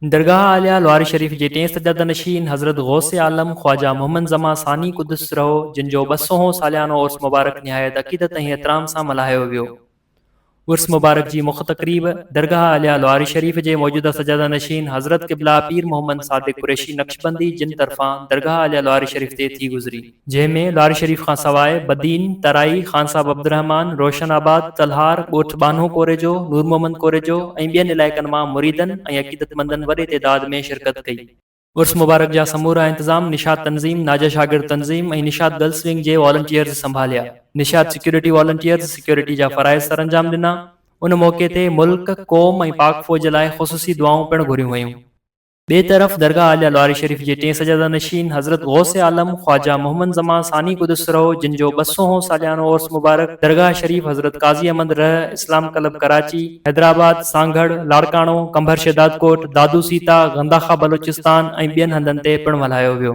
दरगाह आलिया लवार शरीफ जे टे सजद नशीन हज़रत गौसे आलम ख्वाजा मोहम्मद ज़मा सानी कुदस रहो जिन जो 200 सालियानो उर्स मुबारक निहायत अक़ीदत ऐं एहतराम सां मल्हायो वियो। उर्स मुबारक जी मुख्य तकरीब दरगाह आलिया लवारी शरीफ जे मौजूदा सजादा नशीन हज़रत क़िबला पीर मोहम्मद सादिक कुरैशी नक्शबंदी जिन तरफ़ां दरगाह आलिया लवारी शरीफ ते थी गुज़री, जंहिंमें लवारी शरीफ खां सवाइ बदीन, तराई, खान साहब अब्दुर्रहमान, रोशनाबाद, तलहार, ॻोठ बानो कोरेजो, नूर मोहम्मद कोरेजो ऐं ॿियनि इलाइक़नि मां मुरीदनि ऐं अक़ीदतमंदनि वॾे तइदाद में शिरकत कई। उर्स मुबारक जा समूरा इंतज़ाम निशात तंज़ीम, नाजा शागिर्द तंज़ीम ऐं निशात गर्ल्स विंग जे वॉलंटियर्स संभालिया। निशात सिक्योरिटी वॉलंटियर्स सिक्योरिटी जा फ़राइज़ सरअंजाम ॾिना। उन मौक़े ते मुल्क, क़ौम ऐं पाक फ़ौज लाइ ख़ुसूसी दुआऊं पिणु घुरियूं वयूं। ॿिए तरफ़ दरगाह आलिया लवारी शरीफ जे टे सजदा नशीन हज़रत गौसे आलम ख्वाजा मोहम्मद ज़मा सानी कुदस रहो जिन जो 200 सालियानो उर्स मुबारक दरगाह शरीफ हज़रत काज़ी अहमद रह इस्लाम क्लब कराची, हैदराबाद, सांगड़, लाड़काणो, कंभर शहदादकोट, दादू सीता, गंदाखा बलूचिस्तान ऐं ॿियनि हंधनि ते पिणु मल्हायो वियो।